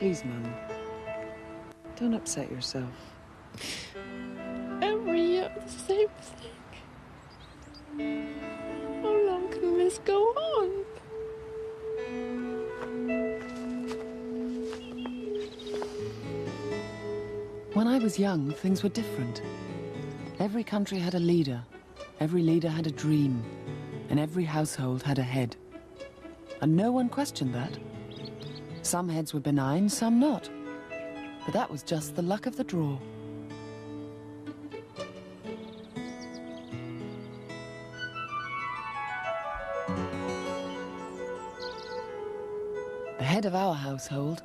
Please, Mum. Don't upset yourself. Every year, the same thing. How long can this go on? When I was young, things were different. Every country had a leader, every leader had a dream, and every household had a head. And no one questioned that. Some heads were benign, some not. But that was just the luck of the draw. The head of our household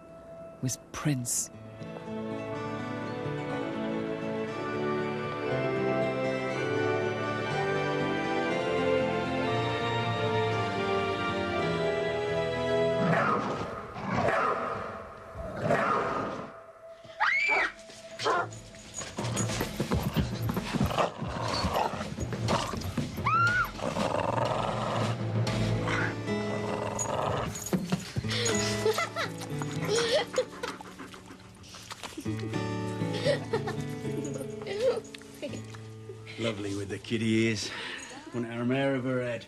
was Prince. Lovely with the kiddy ears. Wouldn't harm hair of her head.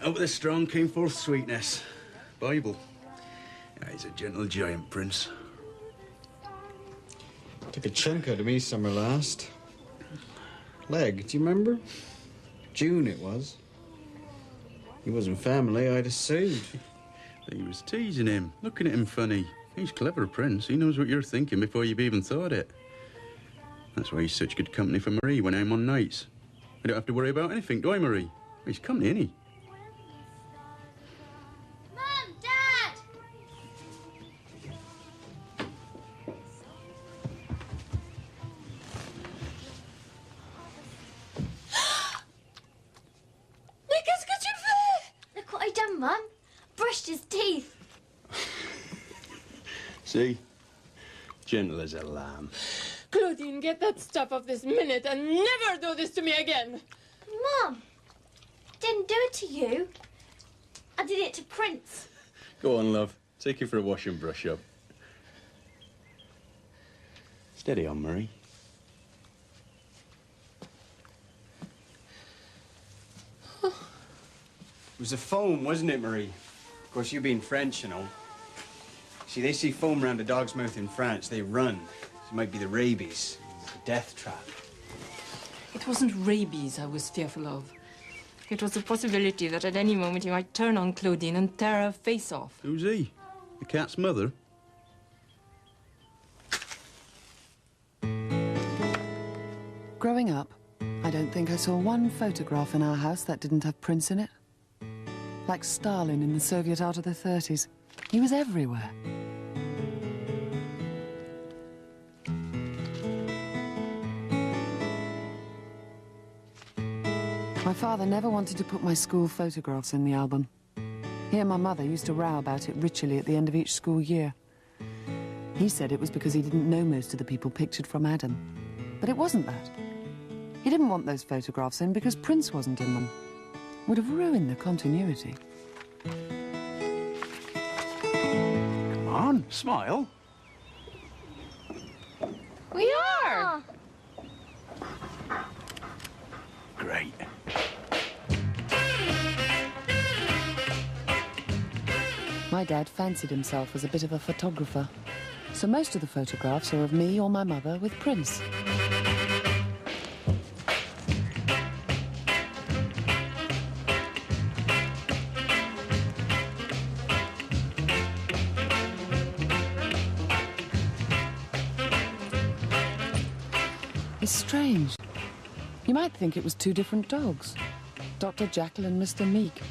Out with a strong, came forth sweetness. Bible. Yeah, he's a gentle giant, Prince. Took a chunk out of me summer last. Leg, do you remember? June it was. He wasn't family, I'd have sued. He was teasing him, looking at him funny. He's clever, Prince. He knows what you're thinking before you've even thought it. That's why he's such good company for Marie when I'm on nights. I don't have to worry about anything, do I, Marie? He's company, isn't he? Mum! Dad! Mais qu'est-ce que tu fais? Look what I done, Mum. Brushed his teeth. See? Gentle as a lamb. Claudine, get that stuff off this minute and never do this to me again. Mum! Didn't do it to you. I did it to Prince. Go on, love. Take you for a wash and brush up. Steady on, Marie. It was a foam, wasn't it, Marie? Of course, you being French, you know. See, they see foam round a dog's mouth in France, they run. It might be the rabies, the death trap. It wasn't rabies I was fearful of. It was the possibility that at any moment he might turn on Claudine and tear her face off. Who's he? The cat's mother? Growing up, I don't think I saw one photograph in our house that didn't have Prince in it. Like Stalin in the Soviet art of the 30s. He was everywhere. My father never wanted to put my school photographs in the album. He and my mother used to row about it ritually at the end of each school year. He said it was because he didn't know most of the people pictured from Adam. But it wasn't that. He didn't want those photographs in because Prince wasn't in them. Would have ruined the continuity. Come on, smile. We are! Great. My dad fancied himself as a bit of a photographer. So most of the photographs are of me or my mother with Prince. It's strange. You might think it was two different dogs. Dr. Jekyll and Mr. Meek.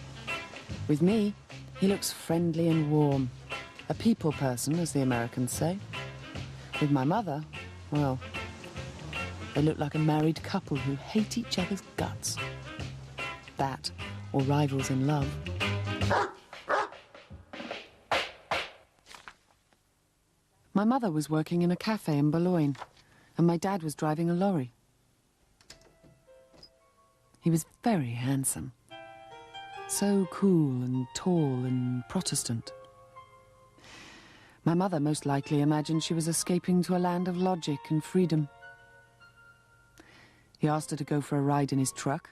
With me, he looks friendly and warm. A people person, as the Americans say. With my mother, well, they look like a married couple who hate each other's guts. That, or rivals in love. My mother was working in a cafe in Boulogne, and my dad was driving a lorry. He was very handsome. So cool and tall and Protestant. My mother most likely imagined she was escaping to a land of logic and freedom. He asked her to go for a ride in his truck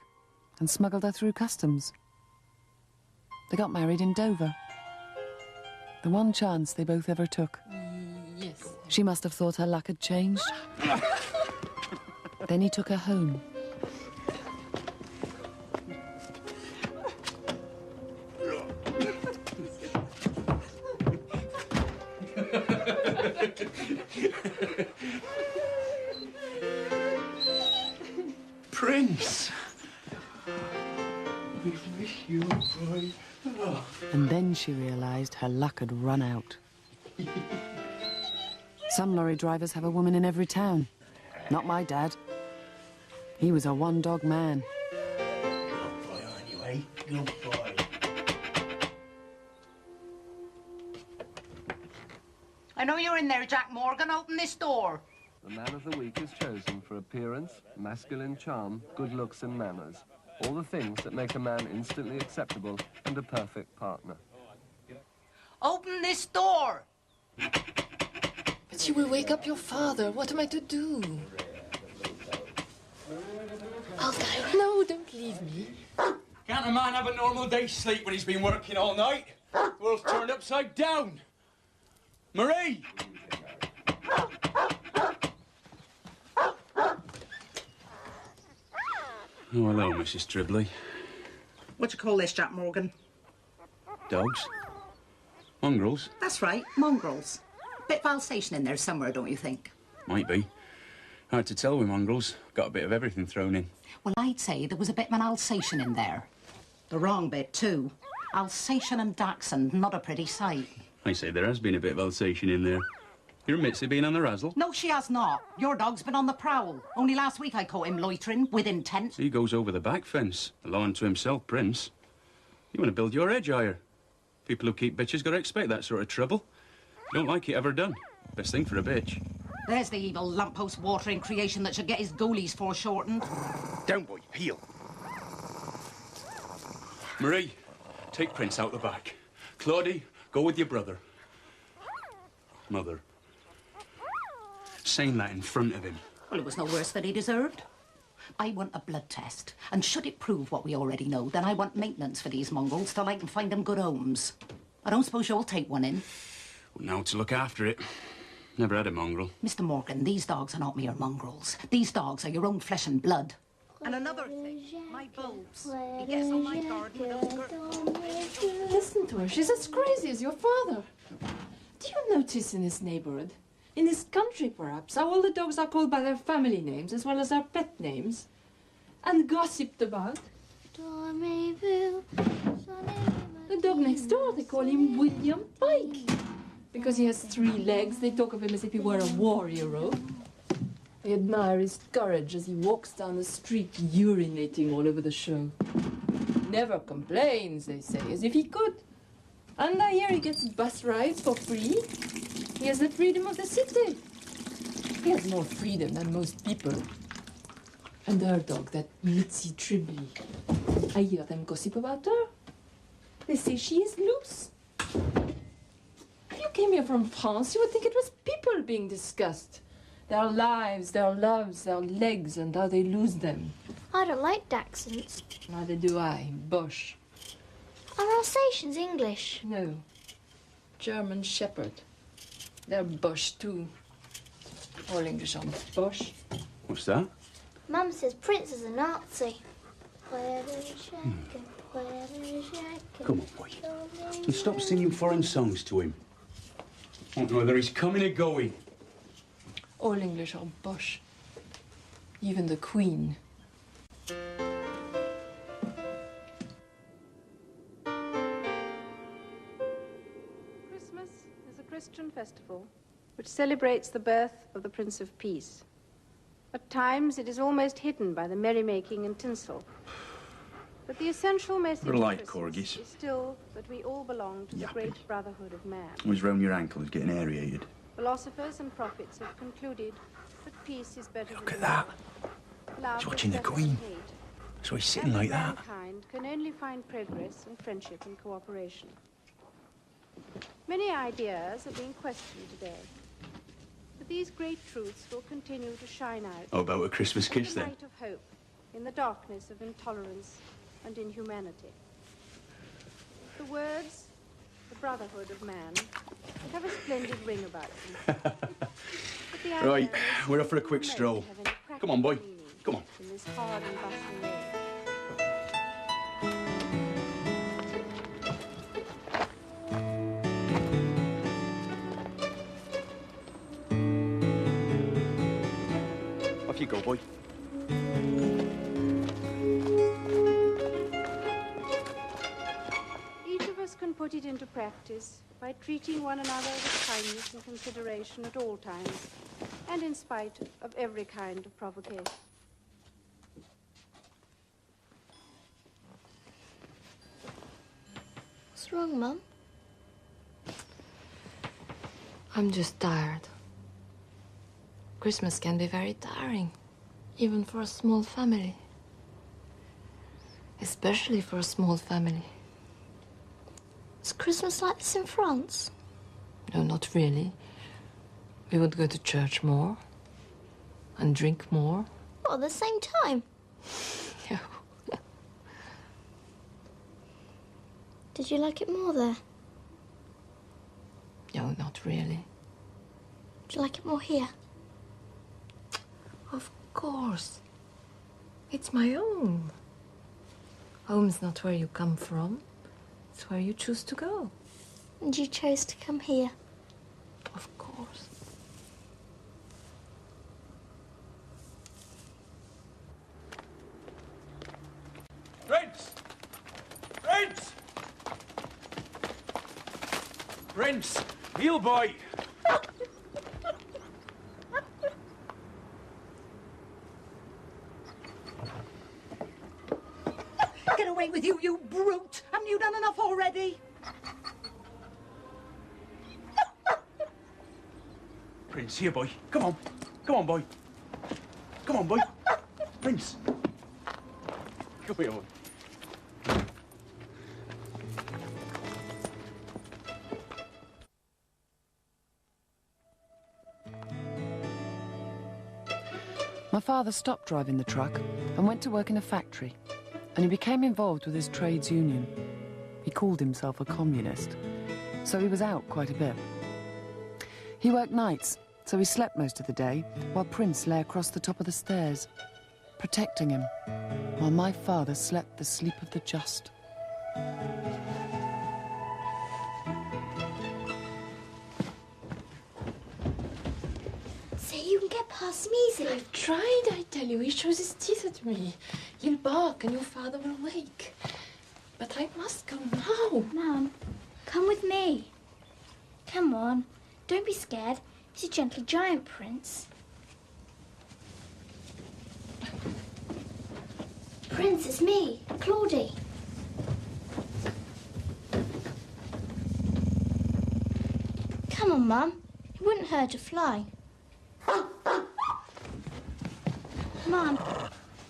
and smuggled her through customs. They got married in Dover. The one chance they both ever took. Yes. She must have thought her luck had changed. Then he took her home. Prince! We miss you, boy. Oh. And then she realised her luck had run out. Some lorry drivers have a woman in every town. Not my dad. He was a one-dog man. Good boy, aren't you, eh? Good boy. I know you're in there, Jack Morgan. Open this door. The man of the week is chosen for appearance, masculine charm, good looks and manners. All the things that make a man instantly acceptable and a perfect partner. Open this door. But you will wake up your father. What am I to do? I'll die. No, don't leave me. Can't a man have a normal day's sleep when he's been working all night? The world's turned upside down. Marie! Oh, hello, Mrs. Tribbley. What do you call this, Jack Morgan? Dogs? Mongrels? That's right, mongrels. Bit of Alsatian in there somewhere, don't you think? Might be. Hard to tell with mongrels. Got a bit of everything thrown in. Well, I'd say there was a bit of an Alsatian in there. The wrong bit, too. Alsatian and Dachshund, not a pretty sight. I say there has been a bit of Alsatian in there. Your Mitzi been on the razzle? No, she has not. Your dog's been on the prowl. Only last week I caught him loitering with intent. So he goes over the back fence, the law unto himself, Prince. You want to build your edge higher. People who keep bitches got to expect that sort of trouble. Don't like it ever done. Best thing for a bitch. There's the evil lamppost watering creation that should get his goalies foreshortened. Down, boy. Heel. Marie, take Prince out the back. Claudie, go with your brother. Mother. Saying that in front of him. Well, it was no worse than he deserved. I want a blood test, and should it prove what we already know, then I want maintenance for these mongrels till I can find them good homes. I don't suppose you'll take one in. Well, now to look after it. Never had a mongrel. Mr. Morgan, these dogs are not mere mongrels. These dogs are your own flesh and blood. And another thing, my bulbs. He gets on my garden with those Listen to her. She's as crazy as your father. Do you notice in this neighborhood, in this country perhaps, how all the dogs are called by their family names as well as their pet names? And gossiped about? The dog next door, they call him William Pike. Because he has 3 legs, they talk of him as if he were a war hero. They admire his courage as he walks down the street urinating all over the show. Never complains, they say, as if he could. And I hear he gets bus rides for free. He has the freedom of the city. He has more freedom than most people. And her dog, that Mitzi Tribbley. I hear them gossip about her. They say she is loose. If you came here from France, you would think it was people being discussed. Their lives, their loves, their legs, and how they lose them. I don't like Dachshunds. Neither do I. Bosh. Are Alsatians English? No. German Shepherd. They're Bosch too. All English are Bosch. What's that? Mum says Prince is a Nazi. Come on, boy. And stop singing foreign songs to him. I don't know whether he's coming or going. All English are Bosch. Even the Queen. Christmas is a Christian festival which celebrates the birth of the Prince of Peace. At times, it is almost hidden by the merrymaking and tinsel. But the essential message They're of like Christmas corgis. is still that we all belong to the Yapping. great brotherhood of man. Always round your ankles, getting aerated. Philosophers and prophets have concluded that peace is better Look than at that. war. Love He's is watching the better Queen. than hate. So he's sitting like that. Mankind can only find progress in friendship and cooperation. Many ideas are being questioned today. But these great truths will continue to shine out. How about a Christmas kiss, in the then? light of hope, in the darkness of intolerance and inhumanity. The words, the brotherhood of man, they have a splendid ring about them. But the Right, idea is we're off for a quick meant to stroll. have any Come on, boy. practical meaning Come on. in this hard and bustling age. Off you go, boy. Each of us can put it into practice by treating one another with kindness and consideration at all times, and in spite of every kind of provocation. What's wrong, Mum? I'm just tired. Christmas can be very tiring, even for a small family. Especially for a small family. Is Christmas like this in France? No, not really. We would go to church more and drink more. What, at the same time? No. Did you like it more there? No, not really. Do you like it more here? Of course. It's my home. Home's not where you come from. It's where you choose to go. And you chose to come here? Of course. Prince! Prince! Prince! Heel boy! Get away with you, you brute! Haven't you done enough already? Prince, here, boy. Come on. Come on, boy. Come on, boy. Prince. Come here, boy. My father stopped driving the truck and went to work in a factory, and he became involved with his trades union. He called himself a communist, so he was out quite a bit. He worked nights, so he slept most of the day, while Prince lay across the top of the stairs, protecting him, while my father slept the sleep of the just. See, you can get past him easily. I've tried, I tell you. He shows his teeth at me. He'll bark and your father will wake. But I must go now. Mum, come with me. Come on, don't be scared. He's a gentle giant, Prince. Prince, it's me, Claudie. Come on, Mum. It wouldn't hurt to fly. Mum,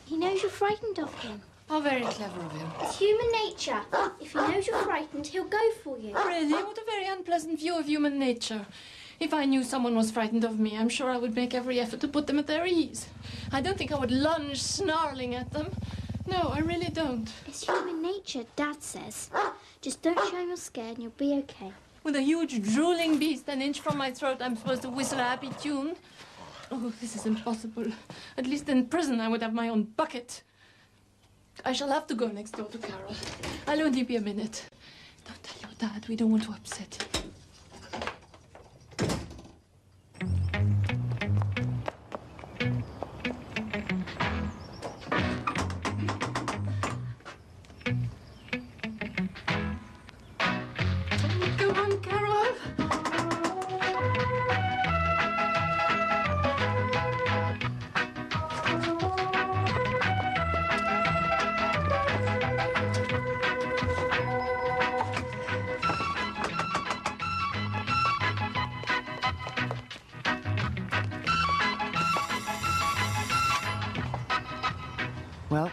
he knows you're frightened of him. How very clever of him. It's human nature. If he knows you're frightened, he'll go for you. Really? What a very unpleasant view of human nature. If I knew someone was frightened of me, I'm sure I would make every effort to put them at their ease. I don't think I would lunge snarling at them. No, I really don't. It's human nature, Dad says. Just don't show you're scared and you'll be okay. With a huge drooling beast an inch from my throat, I'm supposed to whistle a happy tune. Oh, this is impossible. At least in prison I would have my own bucket. I shall have to go next door to Carol. I'll only be a minute. Don't tell your dad. We don't want to upset him. Go on, Carol. Well,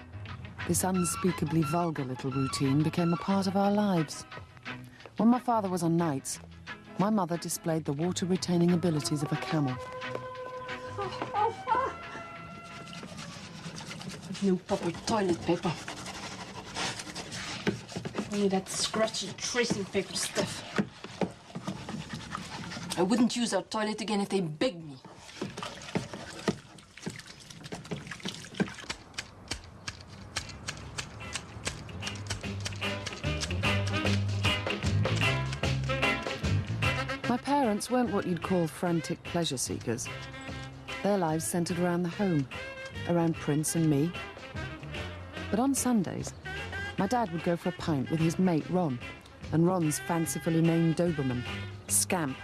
this unspeakably vulgar little routine became a part of our lives. When my father was on nights, my mother displayed the water-retaining abilities of a camel. No proper toilet paper. Only that scratchy tracing paper stuff. I wouldn't use our toilet again if they begged me. My parents weren't what you'd call frantic pleasure seekers. Their lives centred around the home, around Prince and me. But on Sundays, my dad would go for a pint with his mate Ron, and Ron's fancifully named Doberman, Scamp.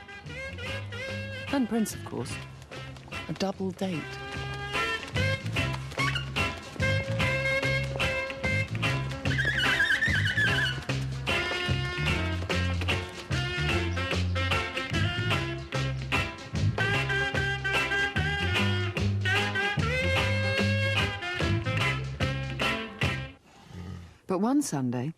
And Prince, of course. A double date. But one Sunday,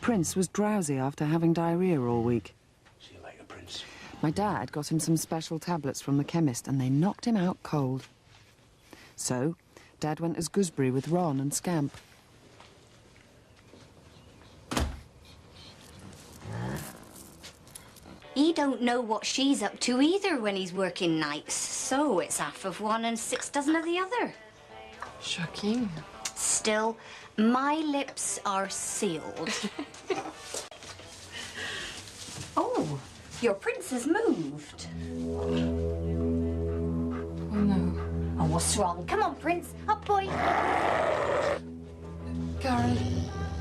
Prince was drowsy after having diarrhea all week. See you later, Prince. My dad got him some special tablets from the chemist and they knocked him out cold. So, Dad went as gooseberry with Ron and Scamp. He don't know what she's up to either when he's working nights. So it's half of one and 6 dozen of the other. Shocking. Still, my lips are sealed. Oh, your prince has moved. Oh, no. Oh, what's wrong? Come on, Prince. Up, boy. Carol,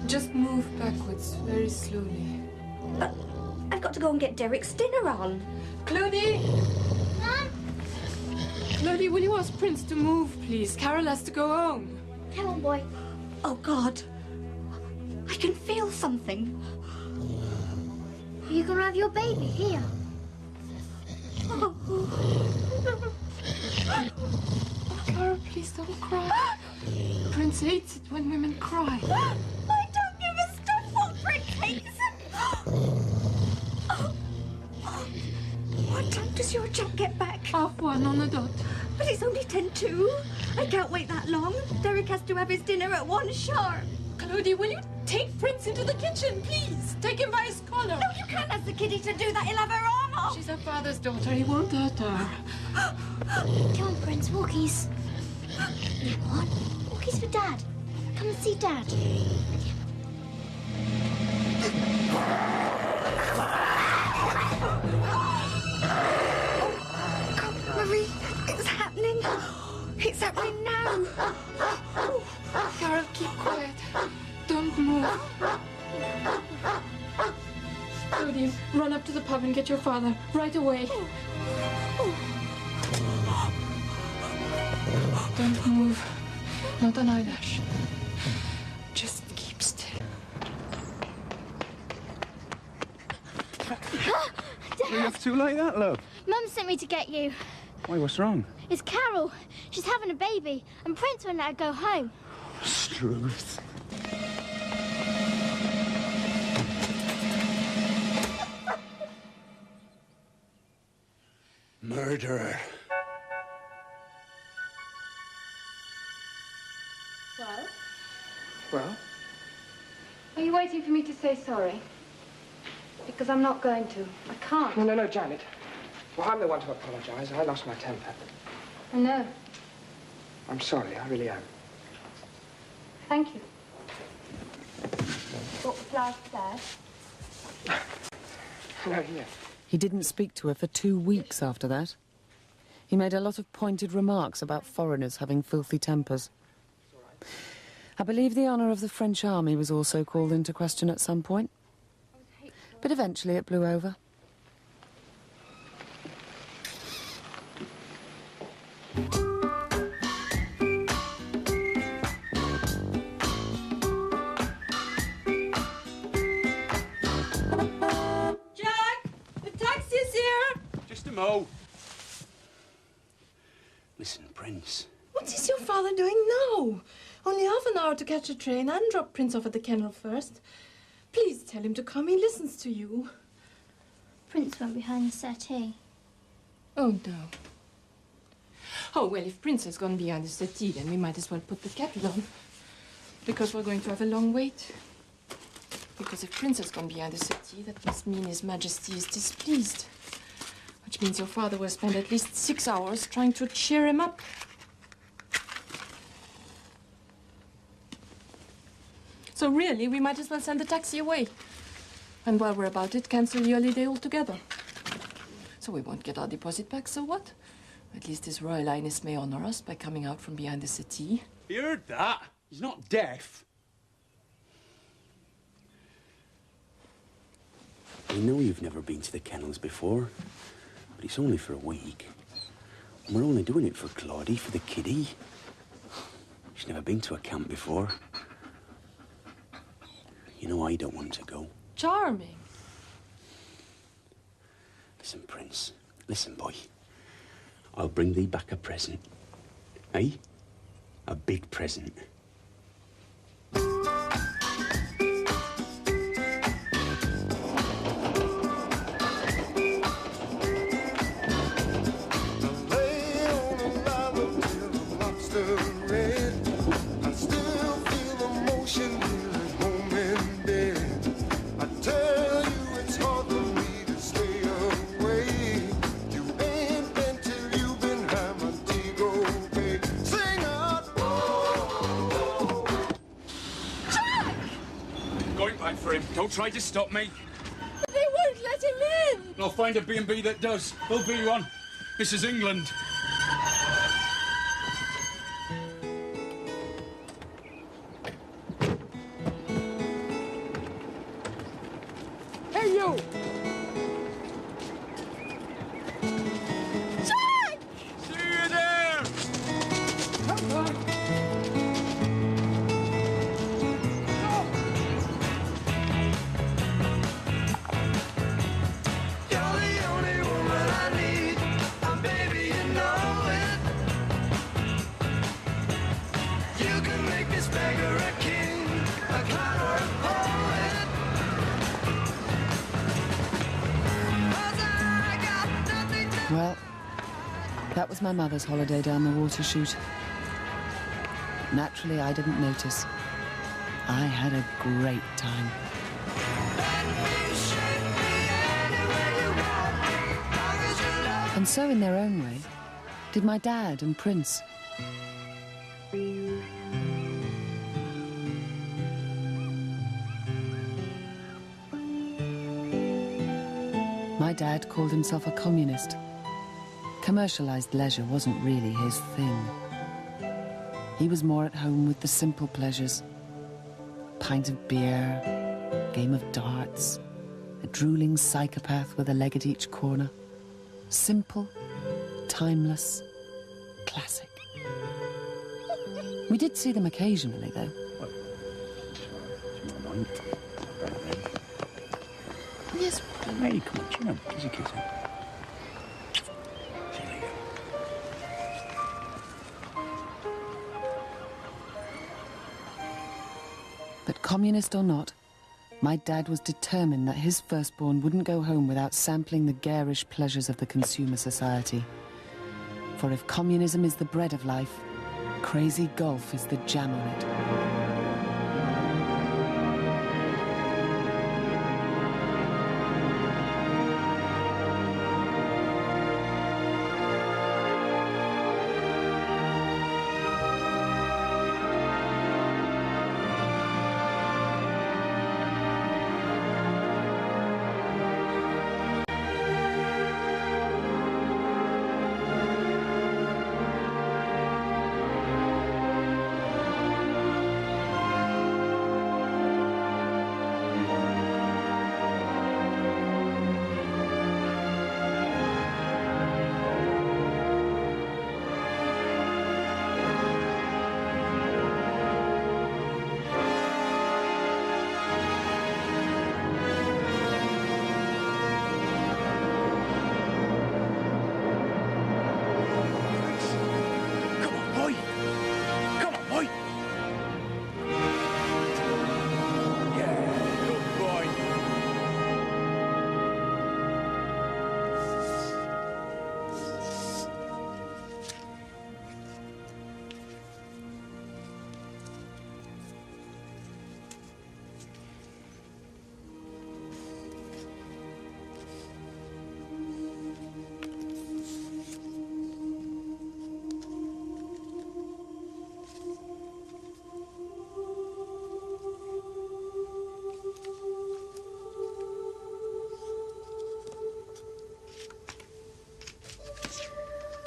just move backwards very slowly. But I've got to go and get Derek's dinner on. Clodie! Mom? Clodie, will you ask Prince to move, please? Carol has to go home. Come on, boy. Oh, God. I can feel something. Are you going to have your baby here? Oh, Carol, please don't cry. Prince hates it when women cry. I don't give a stuff what Prince hates. What time does your chap get back? 1:30 on the dot. But it's only 10:02. I can't wait that long. Derek has to have his dinner at 1 sharp. Clodie, will you take Prince into the kitchen, please? Take him by his collar. No, you can't ask the kiddie to do that. He'll have her arm off. She's her father's daughter. He won't hurt her. Come on, Prince. Walkies. You want? Walkies for Dad. Come and see Dad. Marie, it's happening. It's happening now. Carol, keep quiet. Don't move. Clodie, run up to the pub and get your father. Right away. Don't move. Not an eyelash. Just keep still. What are you up to like that, love? Mum sent me to get you. Why, what's wrong? It's Carol. She's having a baby, and Prince won't let her go home. Struth. Murderer. Well? Well? Are you waiting for me to say sorry? Because I'm not going to. I can't. No, Janet. Well, I'm the one to apologize. I lost my temper. I know. I'm sorry, I really am. Thank you. Brought the flowers for Dad. No, here. He didn't speak to her for 2 weeks after that. He made a lot of pointed remarks about foreigners having filthy tempers. I believe the honour of the French army was also called into question at some point. But eventually it blew over. Mo. Listen, Prince. What is your father doing now? Only half an hour to catch a train and drop Prince off at the kennel first. Please tell him to come. He listens to you. Prince went behind the settee? Oh, no. Oh, well, if Prince has gone behind the settee, then we might as well put the kettle on. Because we're going to have a long wait. Because if Prince has gone behind the settee, that must mean His Majesty is displeased. Which means your father will spend at least 6 hours trying to cheer him up. So really, we might as well send the taxi away. And while we're about it, cancel the holiday altogether. So we won't get our deposit back, so what? At least His Royal Highness may honor us by coming out from behind the settee. You heard that? He's not deaf. I know you've never been to the kennels before, but it's only for a week. And we're only doing it for Claudie, for the kiddie. She's never been to a camp before. You know I don't want to go. Charming. Listen, Prince. Listen, boy. I'll bring thee back a present. Eh? A big present. Don't try to stop me. But they won't let him in. I'll find a B&B that does. There'll be one. This is England. Hey, you! Jack! See you there! Come on. Well, that was my mother's holiday down the water chute. Naturally, I didn't notice. I had a great time. And so, in their own way, did my dad and Prince. My dad called himself a communist. Commercialized leisure wasn't really his thing. He was more at home with the simple pleasures. Pint of beer, game of darts, a drooling psychopath with a leg at each corner. Simple, timeless, classic. We did see them occasionally, though. Yes, lady, come on, chin up. Kiss a kiss. But communist or not, my dad was determined that his firstborn wouldn't go home without sampling the garish pleasures of the consumer society. For if communism is the bread of life, crazy golf is the jam on it.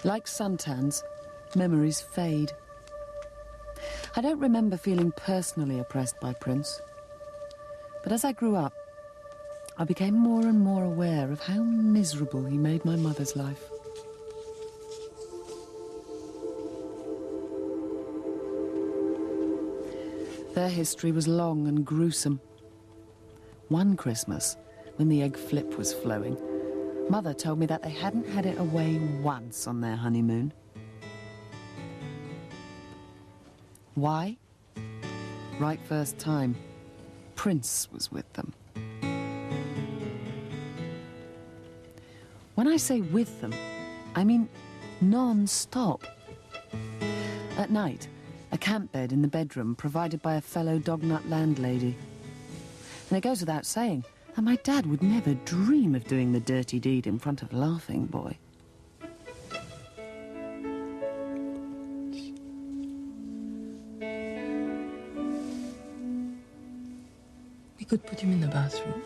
Like suntans, memories fade. I don't remember feeling personally oppressed by Prince. But as I grew up, I became more and more aware of how miserable he made my mother's life. Their history was long and gruesome. One Christmas, when the egg flip was flowing, Mother told me that they hadn't had it away once on their honeymoon. Why? Right first time, Prince was with them. When I say with them, I mean non-stop. At night, a camp bed in the bedroom provided by a fellow Dognut landlady. And it goes without saying that my dad would never dream of doing the dirty deed in front of Laughing Boy. We could put him in the bathroom.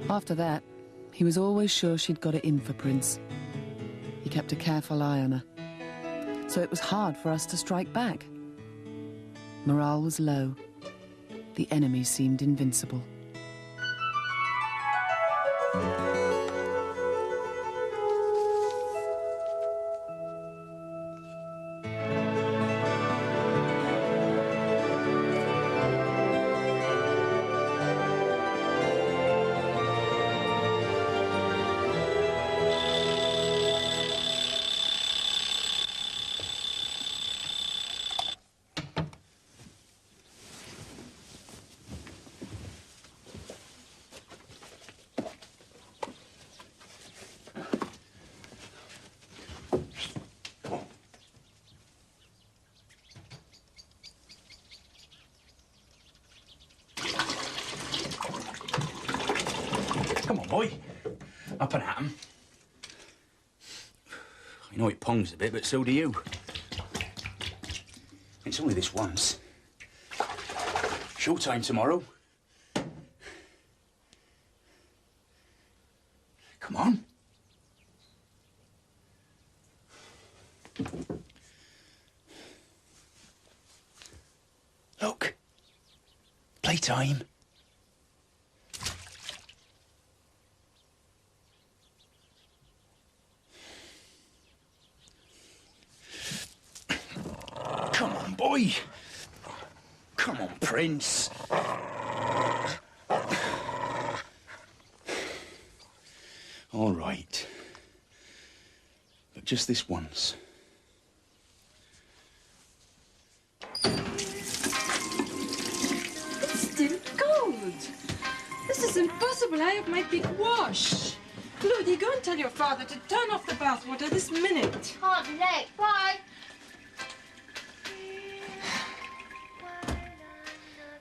After that, he was always sure she'd got it in for Prince. He kept a careful eye on her, so it was hard for us to strike back. Morale was low. The enemy seemed invincible. Come on, boy. Up and at 'em. I know it pongs a bit, but so do you. It's only this once. Showtime tomorrow. Come on. Look. Playtime. Come on, boy. Come on, Prince. All right. But just this once. It's still cold. This is impossible. I have my big wash. Claudie, go and tell your father to turn off the bathwater this minute. Can't be late. Bye.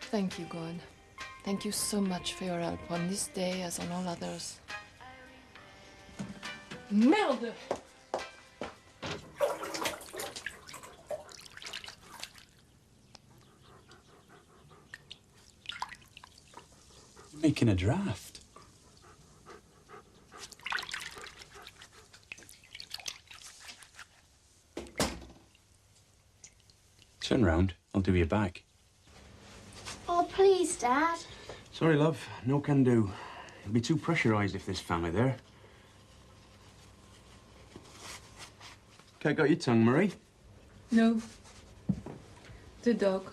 Thank you, God. Thank you so much for your help on this day as on all others. Merde! Making a draft. Turn round. I'll do your back. Oh, please, Dad. Sorry, love. No can do. It'll be too pressurised if there's family there. Okay, got your tongue, Marie? No. The dog.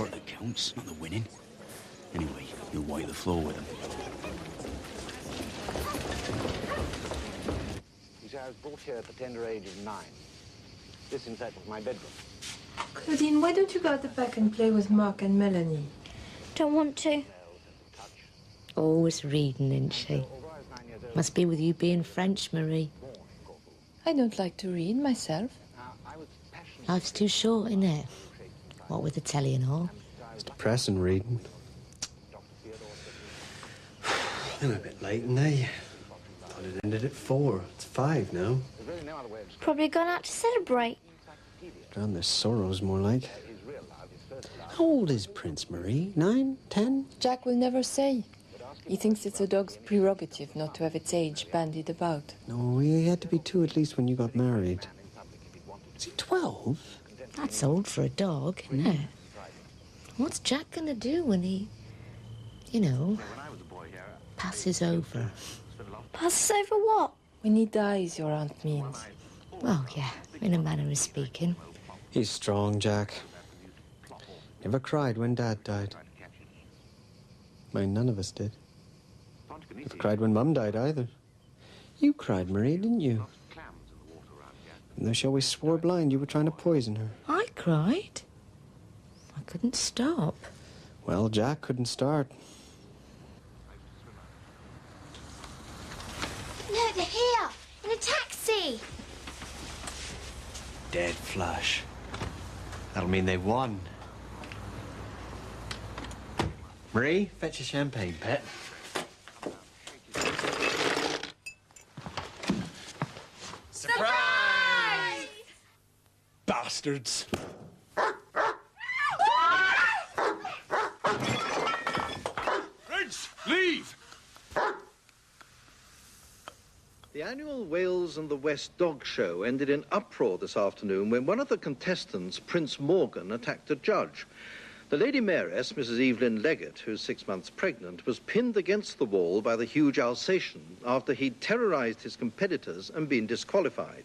start that counts, not the winning. Anyway, you'll wipe the floor with him. You see, I was brought here at the tender age of 9. This, in fact, was my bedroom. Claudine, why don't you go at the back and play with Mark and Melanie? Don't want to. Always reading, isn't she? Must be with you being French, Marie. I don't like to read myself. Life's too short, isn't it? What with the telly and all. It's depressing reading. I'm a bit late, ain't I? Thought it ended at 4. It's 5 now. Probably gone out to celebrate. Drown their sorrows, more like. How old is Prince Marie? 9? 10? Jack will never say. He thinks it's a dog's prerogative not to have its age bandied about. No, he had to be 2 at least when you got married. Is he 12? That's old for a dog, isn't it? What's Jack gonna do when he, you know, passes over? Passes over what? When he dies, your aunt means. Well, yeah, in a manner of speaking. He's strong, Jack. Never cried when Dad died. Mind, none of us did. Never cried when Mum died either. You cried, Marie, didn't you? And though she always swore blind you were trying to poison her. I cried. I couldn't stop. Well, Jack couldn't start. No, they're here. In a taxi. Dead flush. That'll mean they won. Marie, fetch a champagne, pet. Surprise! Bastards! Prince, leave! The annual Wales and the West Dog Show ended in uproar this afternoon when one of the contestants, Prince Morgan, attacked a judge. The Lady Mayoress, Mrs. Evelyn Leggett, who's 6 months pregnant, was pinned against the wall by the huge Alsatian after he'd terrorised his competitors and been disqualified.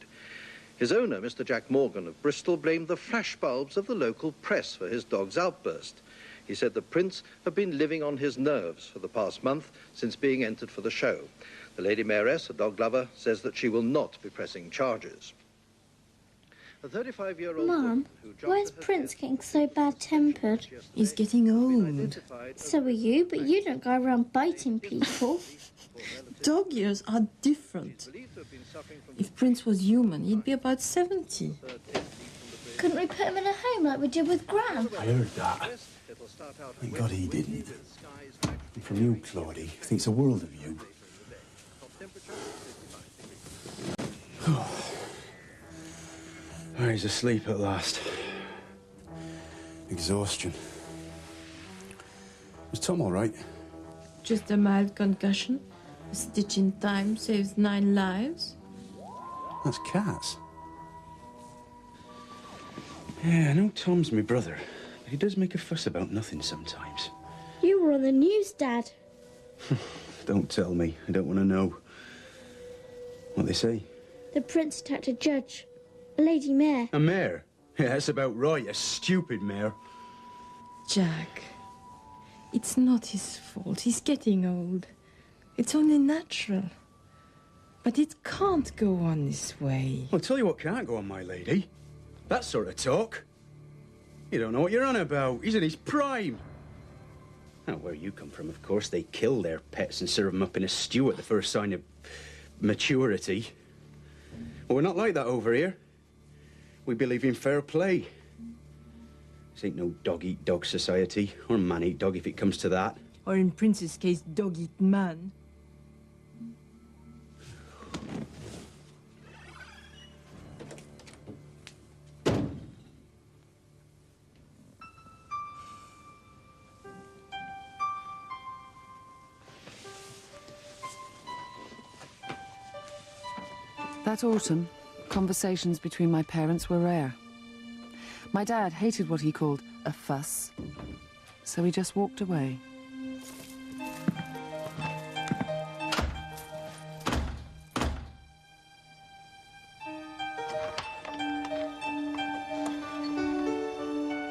His owner, Mr. Jack Morgan of Bristol, blamed the flashbulbs of the local press for his dog's outburst. He said the prince had been living on his nerves for the past month since being entered for the show. The Lady Mayoress, a dog lover, says that she will not be pressing charges. A 35-year-old Mum, why is Prince getting so bad-tempered? He's getting old. So are you, but you don't go around biting people. Dog years are different. If Prince was human, he'd be about 70. Couldn't we put him in a home like we did with Gran? I heard that. Thank God he didn't. And from you, Claudie, thinks the world of you. Oh, he's asleep at last. Exhaustion. Was Tom all right? Just a mild concussion. A stitch in time saves 9 lives. That's cats. Yeah, I know Tom's my brother, but he does make a fuss about nothing sometimes. You were on the news, Dad. Don't tell me. I don't want to know. What they say? The prince attacked a judge. A lady mayor. A mayor? Yeah, that's about right. A stupid mayor. Jack, it's not his fault. He's getting old. It's only natural. But it can't go on this way. I'll tell you what can't go on, my lady. That sort of talk. You don't know what you're on about. He's in his prime. Now, where you come from, of course, they kill their pets and serve them up in a stew at the first sign of maturity. Well, we're not like that over here. We believe in fair play. This ain't no dog-eat-dog society, or man-eat-dog if it comes to that. Or in Prince's case, dog-eat-man. That autumn, conversations between my parents were rare. My dad hated what he called a fuss, so he just walked away.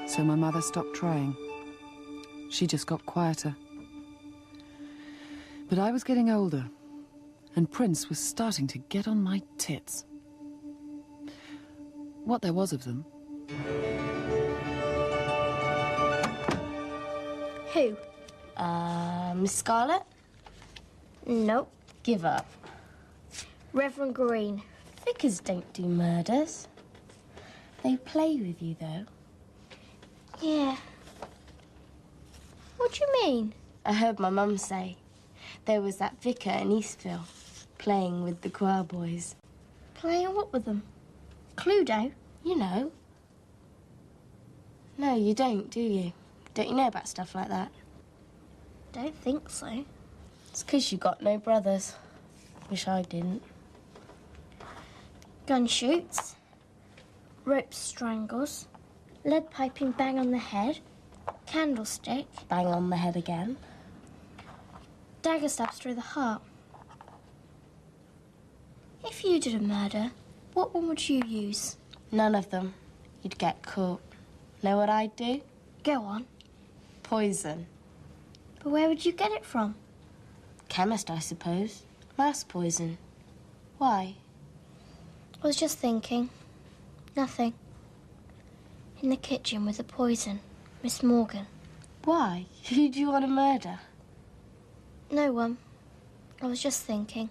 So my mother stopped trying. She just got quieter. But I was getting older, and Prince was starting to get on my tits. What there was of them. Who? Miss Scarlet? Nope. Give up. Reverend Green. Vicars don't do murders. They play with you, though. Yeah. What do you mean? I heard my mum say there was that vicar in Eastville playing with the choir boys. Playing what with them? Cluedo? You know. No, you don't, do you? Don't you know about stuff like that? Don't think so. It's 'cause you got no brothers. Wish I didn't. Gun shoots, rope strangles, lead piping bang on the head, candlestick, bang on the head again, dagger stabs through the heart. If you did a murder, what one would you use? None of them. You'd get caught. Know what I'd do? Go on. Poison. But where would you get it from? Chemist, I suppose. Mouse poison. Why? I was just thinking. Nothing. In the kitchen with the poison. Miss Morgan. Why? Who do you want to murder? No one. I was just thinking.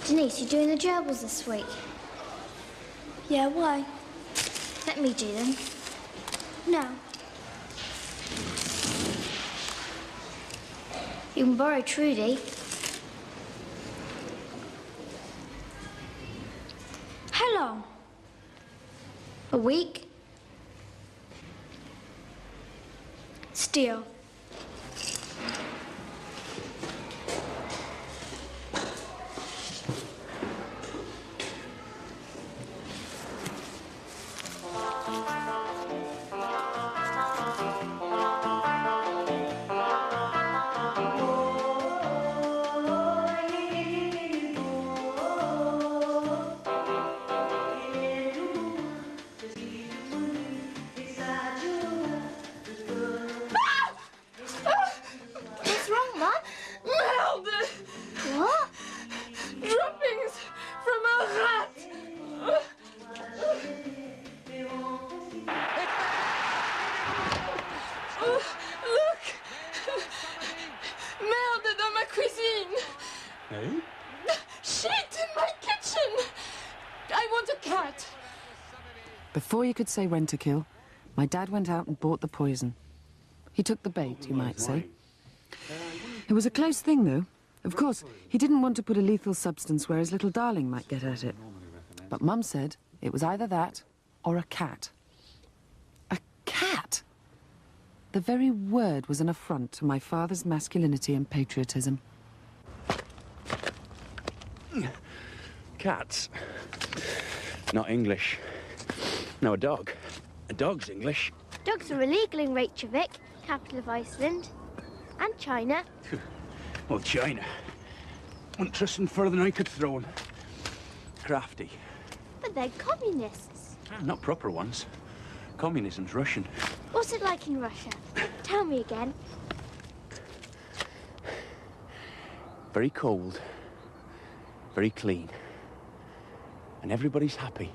Denise, you're doing the gerbils this week? Yeah, why? Let me do them. No. You can borrow Trudy. How long? A week? Steal. Before you could say when to kill, my dad went out and bought the poison. He took the bait, you might say. It was a close thing, though. Of course, he didn't want to put a lethal substance where his little darling might get at it. But Mum said it was either that or a cat. A cat? The very word was an affront to my father's masculinity and patriotism. Cats? Not English. No, a dog. A dog's English. Dogs are illegal in Reykjavik, capital of Iceland, and China. Well, China. Wouldn't trust them further than I could throw them. Crafty. But they're communists. Not proper ones. Communism's Russian. What's it like in Russia? Tell me again. Very cold. Very clean. And everybody's happy.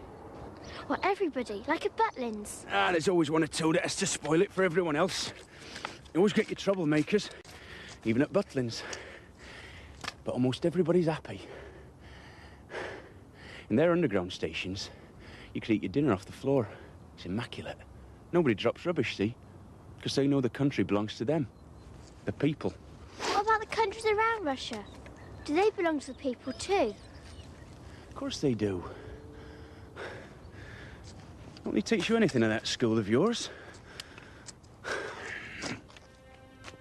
Well, everybody, like at Butlins. There's always one or two that has to spoil it for everyone else. You always get your troublemakers, even at Butlins. But almost everybody's happy. In their underground stations, you could eat your dinner off the floor. It's immaculate. Nobody drops rubbish, see? Because they know the country belongs to them. The people. What about the countries around Russia? Do they belong to the people too? Of course they do. Don't they teach you anything in that school of yours?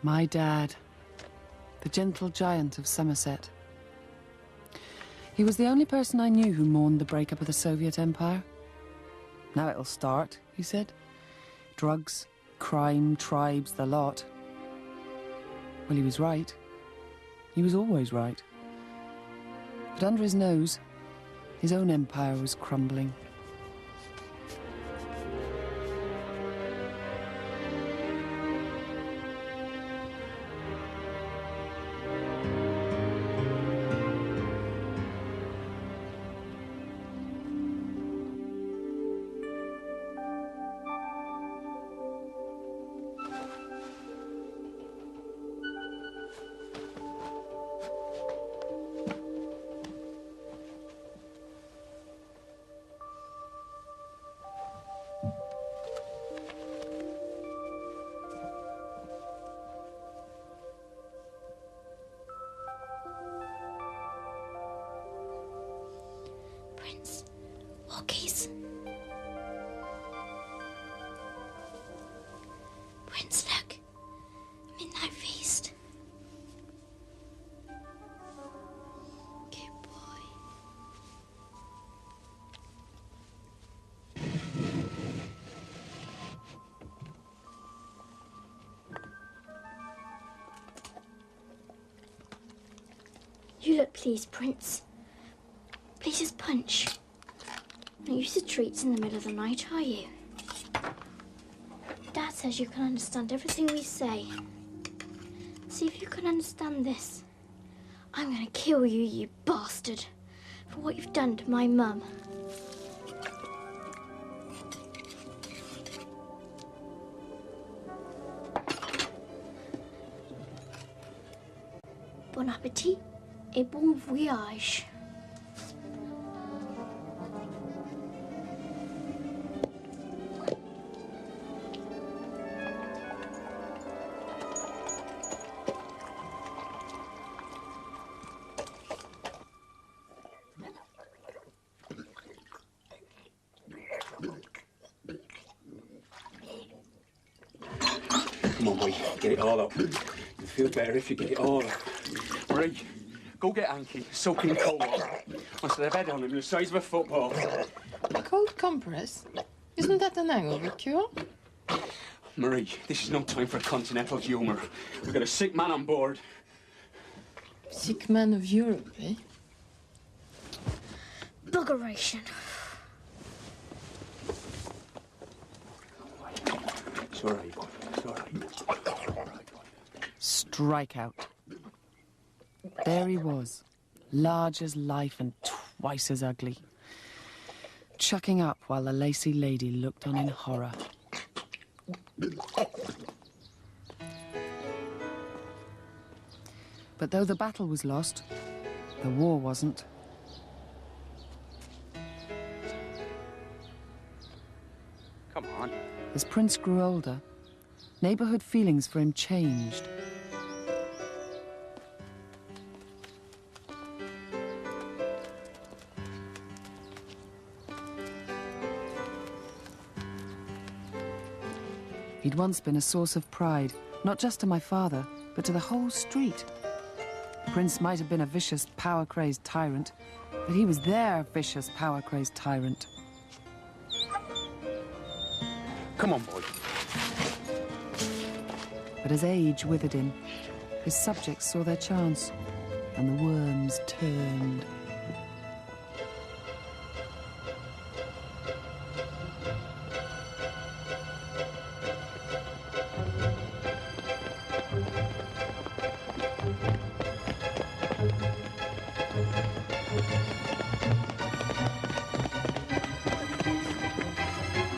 My dad, the gentle giant of Somerset. He was the only person I knew who mourned the breakup of the Soviet Empire. Now it'll start, he said. Drugs, crime, tribes, the lot. Well, he was right. He was always right. But under his nose, his own empire was crumbling. Prince, Walkies. Prince, look. Midnight feast. Good boy. You look pleased, Prince. Pleased as punch. Not used to treats in the middle of the night, are you? Dad says you can understand everything we say. See if you can understand this. I'm gonna kill you, you bastard, for what you've done to my mum. Bon appétit et bon voyage. Come on, boy, get it all up. You'll feel better if you get it all up. Marie, go get Anki, soak him in cold water. Once they have head on him, the size of a football. A cold compress? Isn't that an hangover cure? Marie, this is no time for continental humour. We've got a sick man on board. Sick man of Europe, eh? Buggeration. It's all right, boy. It's all right. Strikeout. There he was, large as life and twice as ugly. Chucking up while the lacy lady looked on in horror. But though the battle was lost, the war wasn't. Come on. As Prince grew older, neighborhood feelings for him changed. He'd once been a source of pride, not just to my father, but to the whole street. Prince might have been a vicious, power-crazed tyrant, but he was their vicious, power-crazed tyrant. Come on, boy. But as age withered him, his subjects saw their chance, and the worms turned.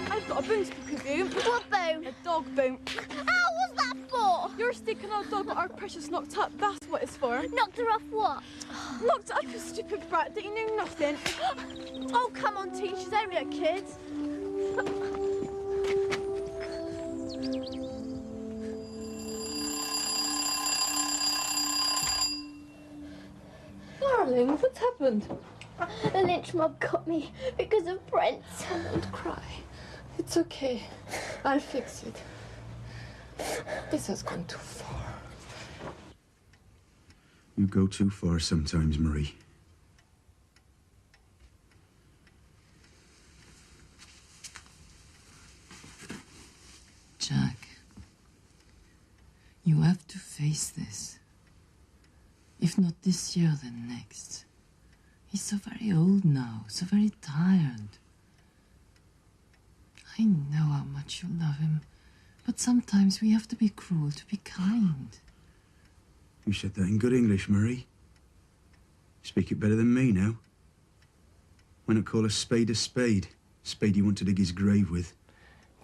I've got a bone to pick with you. What bone? A dog bone. Ow, what's that for? You're sticking our dog got our precious knocked up. That's what it's for. Knocked her off what? Knocked up, you stupid brat. Don't you know nothing? Oh, come on, T. She's only a kid. Darling, what's happened? The lynch mob got me because of Prince. Don't cry. It's okay. I'll fix it. This has gone too far. You go too far sometimes, Marie. have to face this. If not this year, then next. He's so very old now, so very tired. I know how much you love him, but sometimes we have to be cruel to be kind. You said that in good English, Marie. You speak it better than me now. Why not call a spade a spade? Spade you want to dig his grave with.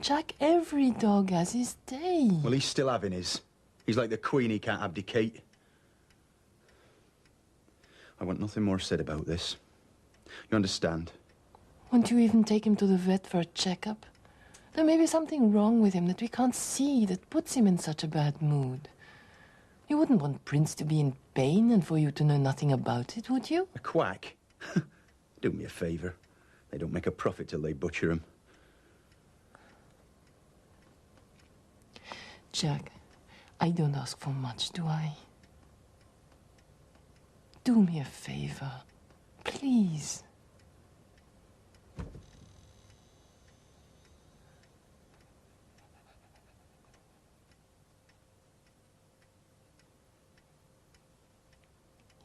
Jack, every dog has his day. Well, he's still having his. He's like the Queen, he can't abdicate. I want nothing more said about this. You understand? Won't you even take him to the vet for a checkup? There may be something wrong with him that we can't see that puts him in such a bad mood. You wouldn't want Prince to be in pain and for you to know nothing about it, would you? A quack? Do me a favour. They don't make a profit till they butcher him. Jack, I don't ask for much, do I? Do me a favor, please.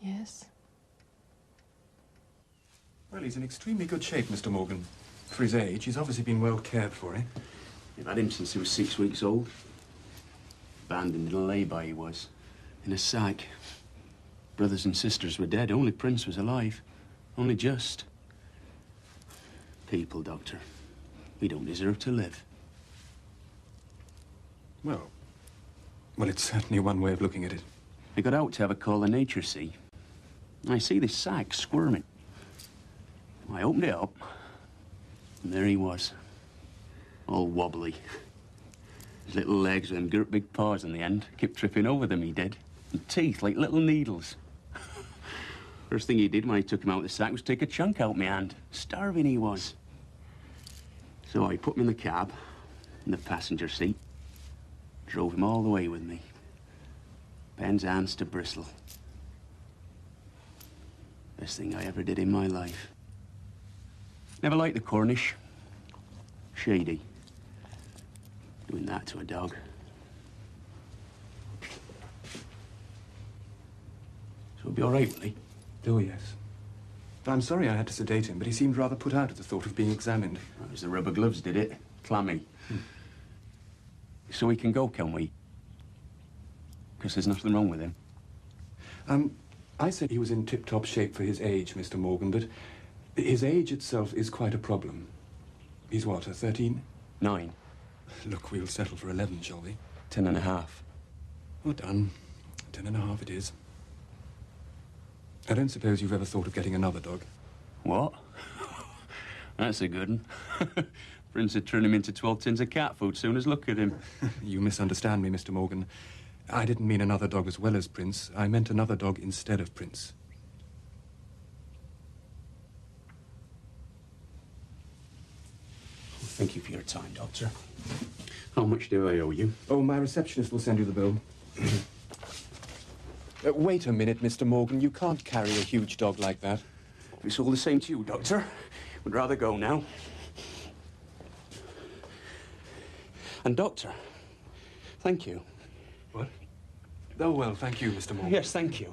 Yes? Well, he's in extremely good shape, Mr. Morgan. For his age, he's obviously been well cared for, eh? I've had him since he was 6 weeks old. Abandoned in a lay-by he was, in a sack. Brothers and sisters were dead, only Prince was alive. Only just. People, Doctor. We don't deserve to live. Well, it's certainly one way of looking at it. I got out to have a call of nature, see? I see this sack squirming. I opened it up, and there he was. All wobbly. His little legs and girt big paws in the end. Kept tripping over them, he did. And teeth like little needles. First thing he did when I took him out of the sack was take a chunk out my hand. Starving he was. So I put him in the cab, in the passenger seat. Drove him all the way with me. Ben's hands to bristle. Best thing I ever did in my life. Never liked the Cornish. Shady. Doing that to a dog. So he'll be all right, will he? Oh, yes. I'm sorry I had to sedate him, but he seemed rather put out at the thought of being examined. It was the rubber gloves did it. Clammy. So he can go, can we? Because there's nothing wrong with him. I said he was in tip-top shape for his age, Mr. Morgan, but his age itself is quite a problem. He's what, 13? 9. Look, we'll settle for 11, shall we? 10.5. Oh, done. 10.5 it is. I don't suppose you've ever thought of getting another dog. What? That's a good one. Prince would turn him into 12 tins of cat food soon as look at him. You misunderstand me, Mr. Morgan. I didn't mean another dog as well as Prince. I meant another dog instead of Prince. Thank you for your time, Doctor. How much do I owe you? Oh, my receptionist will send you the bill. Wait a minute, Mr. Morgan. You can't carry a huge dog like that. It's all the same to you, Doctor. Would rather go now. And, Doctor, thank you. What? Oh, well, thank you, Mr. Morgan. Yes, thank you.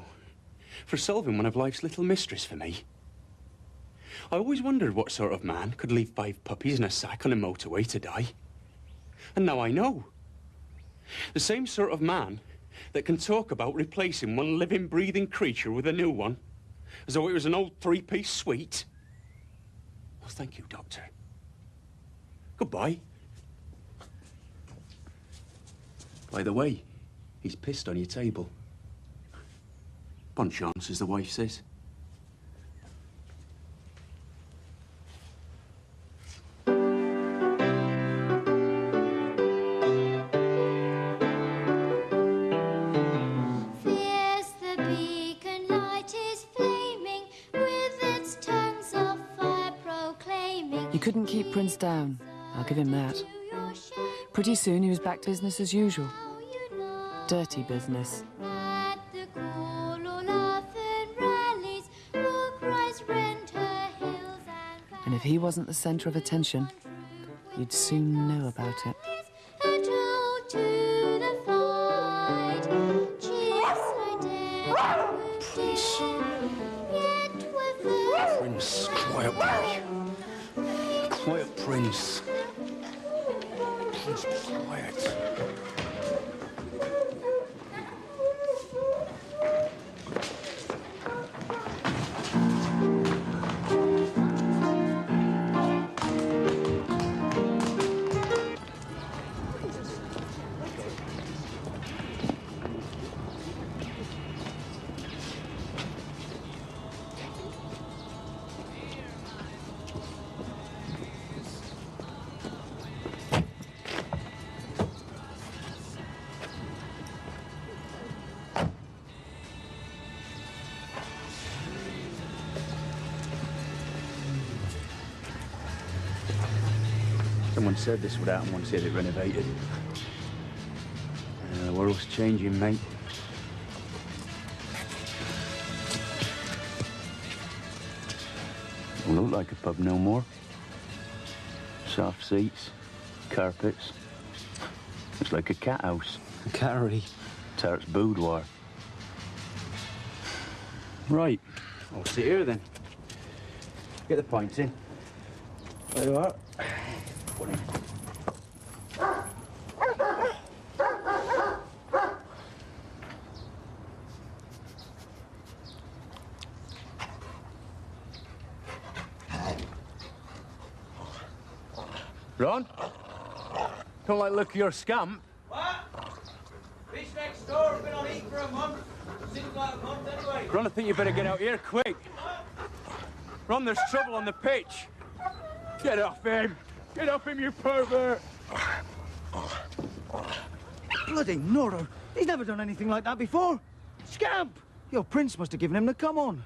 For solving one of life's little mysteries for me. I always wondered what sort of man could leave 5 puppies in a sack on a motorway to die. And now I know. The same sort of man that can talk about replacing one living, breathing creature with a new one, as though it was an old 3-piece suite. Well, thank you, Doctor. Goodbye. By the way, he's pissed on your table. Bon chance, as the wife says. You couldn't keep Prince down. I'll give him that. Pretty soon he was back to business as usual. Dirty business. And if he wasn't the centre of attention, you'd soon know about it. Prince. Prince, quiet boy. Quiet, Prince. Prince, quiet. Someone said this would happen once they had it renovated. The world's changing, mate. Don't look like a pub no more. Soft seats, carpets. It's like a cat house. A cattery. Tart's boudoir. Right, I'll sit here then. Get the pints in. There you are. Ron? Don't like the look of your scamp. What? Fish next door, been on eat for a month. Seems like a month anyway. Ron, I think you better get out here quick. Ron, there's trouble on the pitch. Get off him! Get off him, you pervert! Bloody Noro! He's never done anything like that before! Scamp! Your prince must have given him the come on.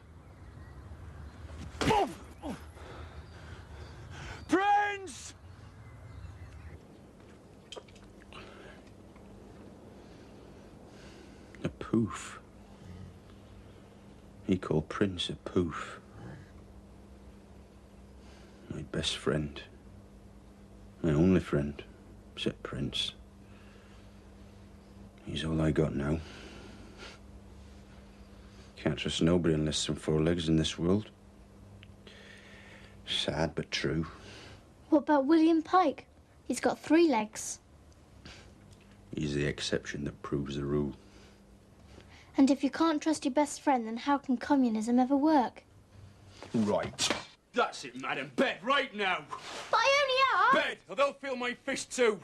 Prince! A poof. He called Prince a poof. My best friend. My only friend, except Prince. He's all I got now. Can't trust nobody on less than 4 legs in this world. Sad but true. What about William Pike? He's got 3 legs. He's the exception that proves the rule. And if you can't trust your best friend, then how can communism ever work? Right. That's it, madam. Bed, right now! But I only am! Bed, or they'll feel my fist too!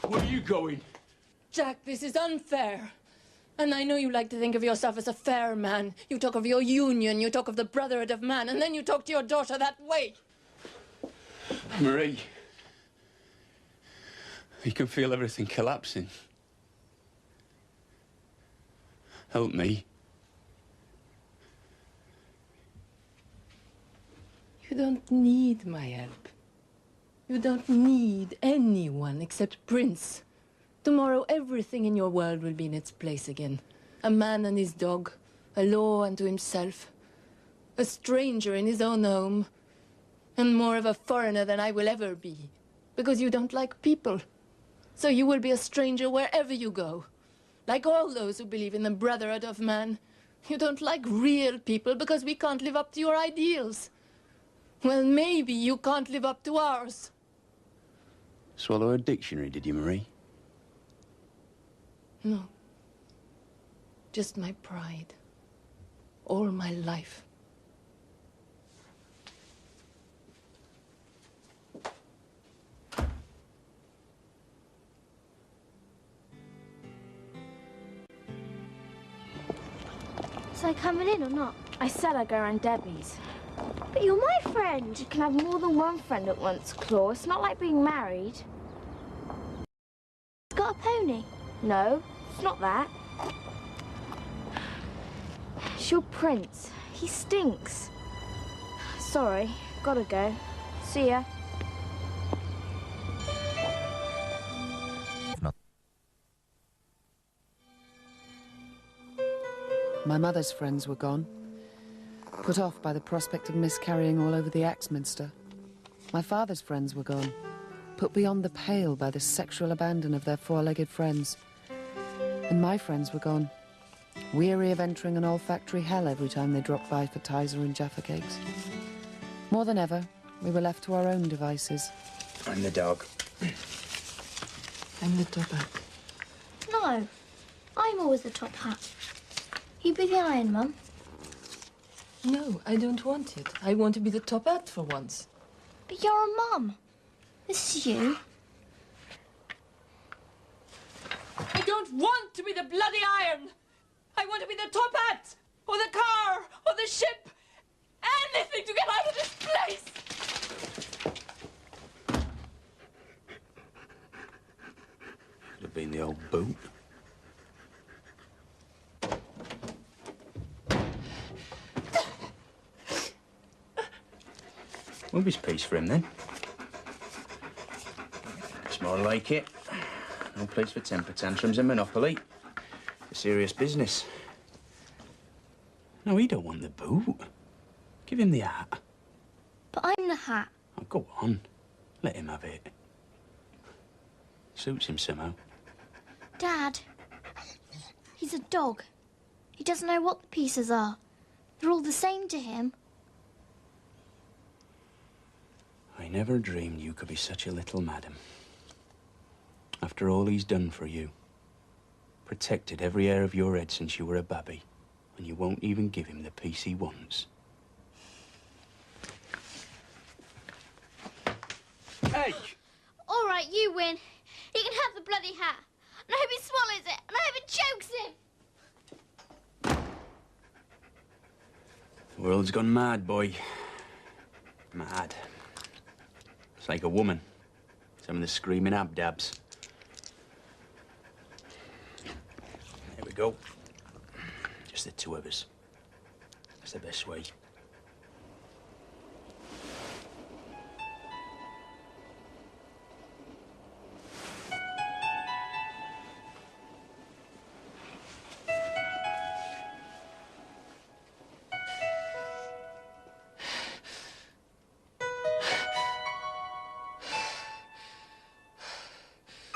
Where are you going? Jack, this is unfair. And I know you like to think of yourself as a fair man. You talk of your union, you talk of the brotherhood of man, and then you talk to your daughter that way. Marie. You can feel everything collapsing. Help me. You don't need my help. You don't need anyone except Prince. Tomorrow, everything in your world will be in its place again. A man and his dog, a law unto himself, a stranger in his own home, and more of a foreigner than I will ever be, because you don't like people. So you will be a stranger wherever you go. Like all those who believe in the brotherhood of man. You don't like real people because we can't live up to your ideals. Well, maybe you can't live up to ours. Swallow a dictionary, did you, Marie? No. Just my pride. All my life. So I coming in or not? I said I'd go around Debbie's. But you're my friend. You can have more than one friend at once, Claw. It's not like being married. It's got a pony. No, it's not that. It's your prince. He stinks. Sorry, gotta go. See ya. My mother's friends were gone, put off by the prospect of miscarrying all over the Axminster. My father's friends were gone, put beyond the pale by the sexual abandon of their 4-legged friends. And my friends were gone, weary of entering an olfactory hell every time they dropped by for Tizer and Jaffa cakes. More than ever, we were left to our own devices. I'm the dog. I'm the top hat. No, I'm always the top hat. You be the Iron Mum. No, I don't want it. I want to be the top hat for once. But you're a mum. This is you. I don't want to be the bloody iron. I want to be the top hat, or the car, or the ship. Anything to get out of this place. Could have been the old boot. Won't be peace for him then. It's more like it. No place for temper tantrums in Monopoly. It's serious business. No, he don't want the boot. Give him the hat. But I'm the hat. Oh, go on. Let him have it. Suits him somehow. Dad, he's a dog. He doesn't know what the pieces are. They're all the same to him. I never dreamed you could be such a little madam. After all he's done for you. Protected every hair of your head since you were a babby. And you won't even give him the piece he wants. Hey! All right, you win. He can have the bloody hat. And I hope he swallows it. And I hope it chokes him. The world's gone mad, boy. Mad. It's like a woman. Some of the screaming abdabs. There we go. Just the two of us. That's the best way.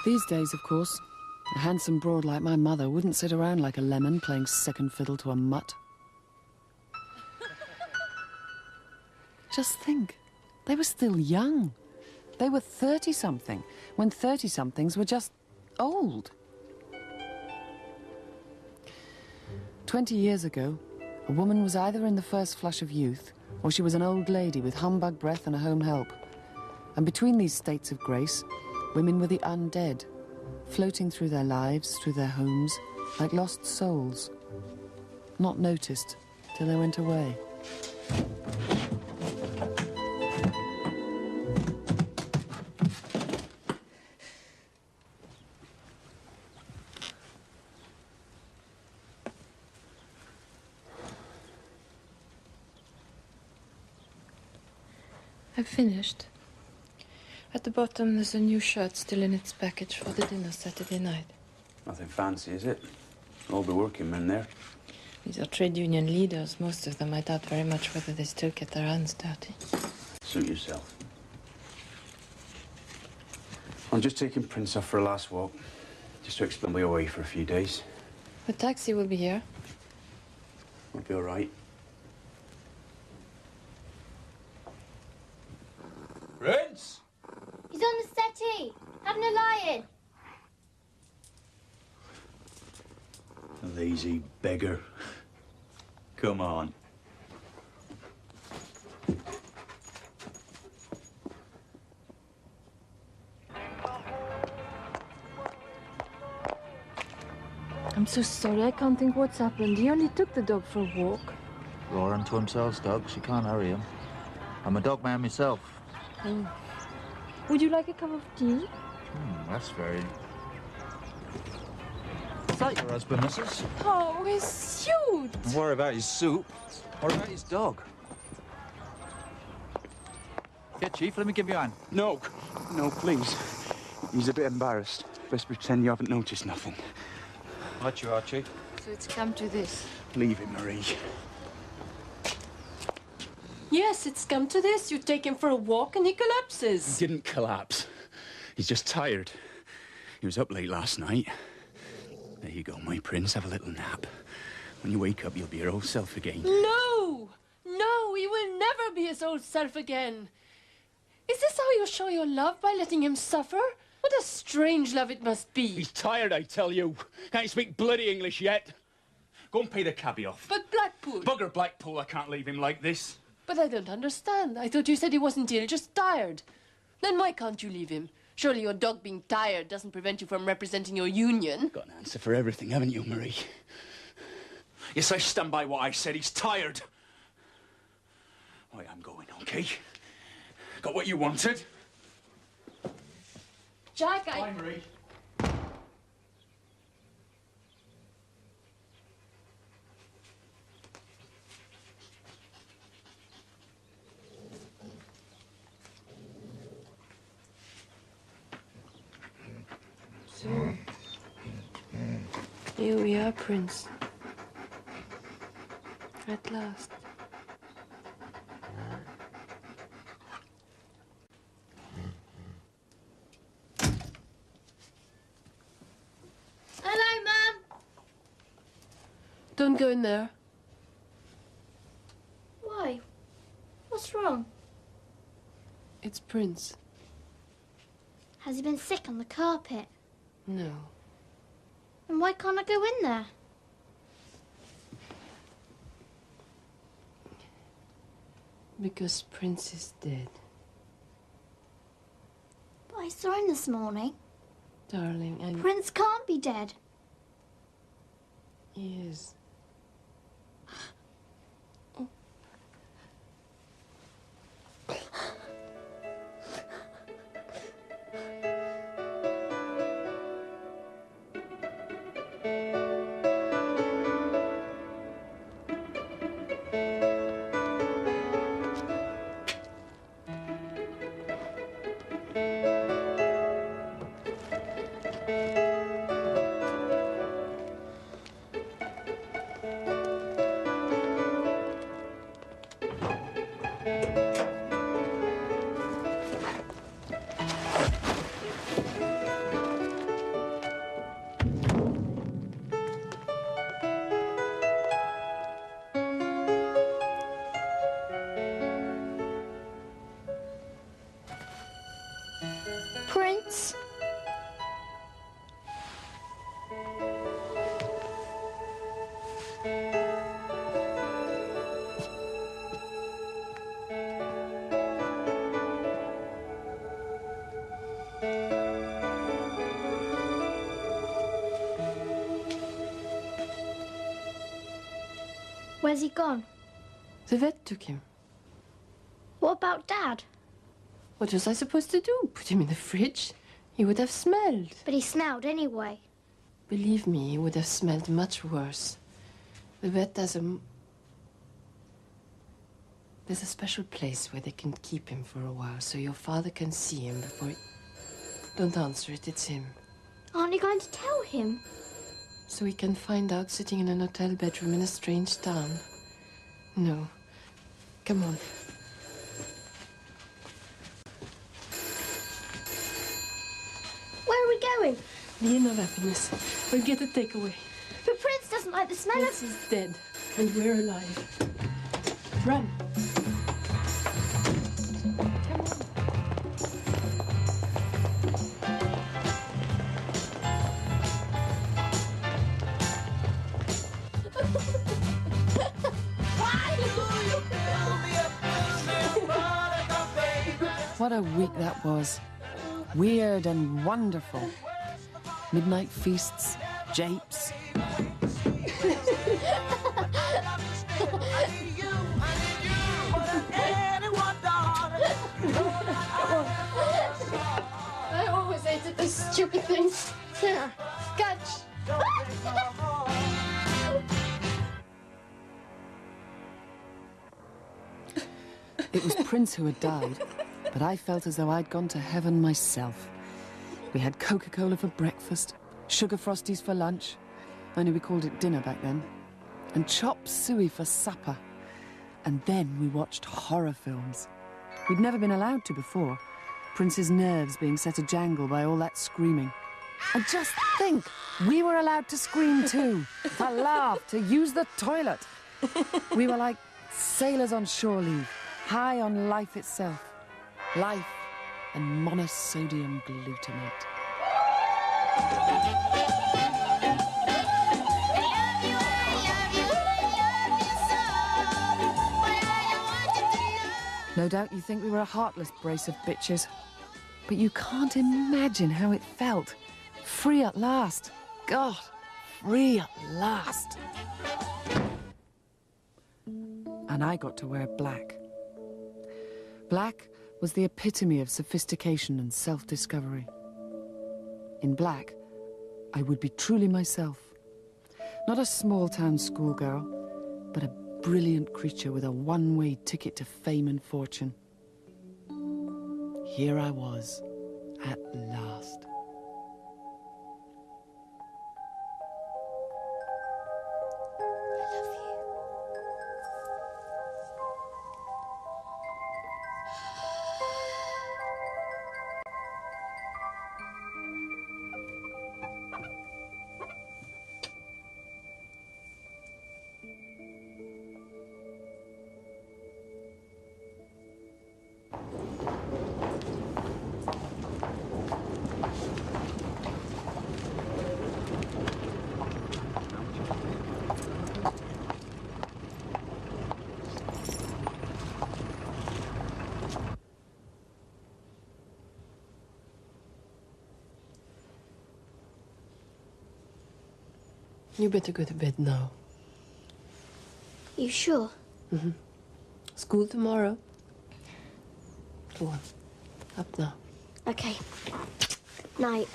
These days, of course, a handsome broad like my mother wouldn't sit around like a lemon playing second fiddle to a mutt. Just think, they were still young. They were 30-something, when 30-somethings were just old. 20 years ago, a woman was either in the first flush of youth, or she was an old lady with humbug breath and a home help. And between these states of grace, women were the undead, floating through their lives, through their homes, like lost souls, not noticed till they went away. I've finished. At the bottom, there's a new shirt still in its package for the dinner Saturday night. Nothing fancy, is it? All the working men there. These are trade union leaders. Most of them, I doubt very much whether they still get their hands dirty. Suit yourself. I'm just taking Prince off for a last walk. Just to explain my way for a few days. The taxi will be here. I'll be all right. Prince! He's on the settee, having a lie-in. A lazy beggar. Come on. I'm so sorry, I can't think what's happened. He only took the dog for a walk. Roaring to himself, dogs. You can't hurry him. I'm a dog man myself. Oh. Would you like a cup of tea? That's very... Is that your husband, missus? Oh, his suit! Don't worry about his soup. Worry about his dog. Here, Chief, let me give you a hand. No, no, please. He's a bit embarrassed. Best pretend you haven't noticed nothing. Right you are, Chief. So it's come to this. Leave it, Marie. Yes, it's come to this. You take him for a walk and he collapses. He didn't collapse. He's just tired. He was up late last night. There you go, my prince. Have a little nap. When you wake up, you'll be your old self again. No! No, he will never be his old self again. Is this how you show your love, by letting him suffer? What a strange love it must be. He's tired, I tell you. Can't speak bloody English yet. Go and pay the cabbie off. But Blackpool... Bugger Blackpool, I can't leave him like this. But I don't understand. I thought you said he wasn't ill, just tired. Then why can't you leave him? Surely your dog being tired doesn't prevent you from representing your union. Got an answer for everything, haven't you, Marie? Yes, I stand by what I said. He's tired. Right, I'm going, okay? Got what you wanted? Jack, Bye, Marie. So, here we are, Prince. At last. Hello, Mum. Don't go in there. Why? What's wrong? It's Prince. Has he been sick on the carpet? No. And why can't I go in there? Because Prince is dead. But I saw him this morning. Darling, and Prince can't be dead. he is. Prince? Where's he gone? The vet took him. What about Dad? What was I supposed to do? Put him in the fridge? He would have smelled. But he smelled anyway. Believe me, he would have smelled much worse. The vet has There's a special place where they can keep him for a while, so your father can see him before he... Don't answer it, it's him. Aren't you going to tell him? So he can find out sitting in an hotel bedroom in a strange town. No. Come on. Where are we going? The Inn of Happiness. We'll get a takeaway. But Prince doesn't like the smell Prince of... is dead, and we're alive. Run. What a week that was. Weird and wonderful. Midnight feasts, japes. I always hated those stupid things. Here, catch. It was Prince who had died, but I felt as though I'd gone to heaven myself. We had Coca-Cola for breakfast, sugar frosties for lunch, only we called it dinner back then, and chop suey for supper. And then we watched horror films. We'd never been allowed to before, Prince's nerves being set a jangle by all that screaming. And just think, We were allowed to scream too, to laugh, to use the toilet. We were like sailors on shore leave, high on life itself. Life and monosodium glutamate. No doubt you think we were a heartless brace of bitches. But you can't imagine how it felt. Free at last. God, free at last. And I got to wear black. Black was the epitome of sophistication and self-discovery. In black, I would be truly myself. Not a small-town schoolgirl, but a brilliant creature with a one-way ticket to fame and fortune. Here I was, at last. You better go to bed now. You sure? Mm-hmm. School tomorrow. Go on. Up now. Okay. Night.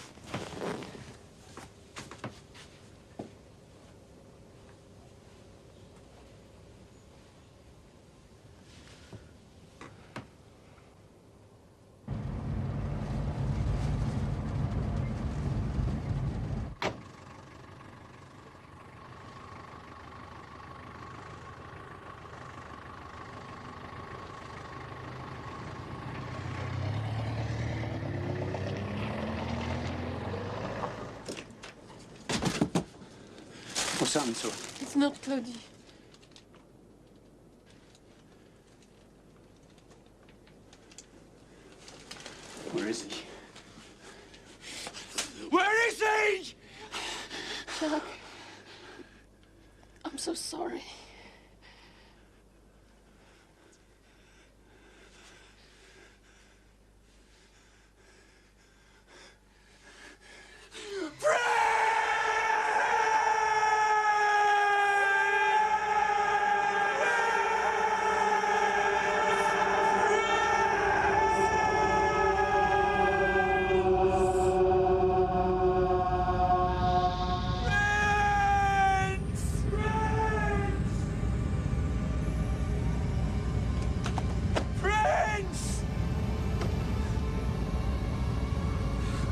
What's happened to her? It's not Claudie. Where is he? Where is he? Jack, I'm so sorry.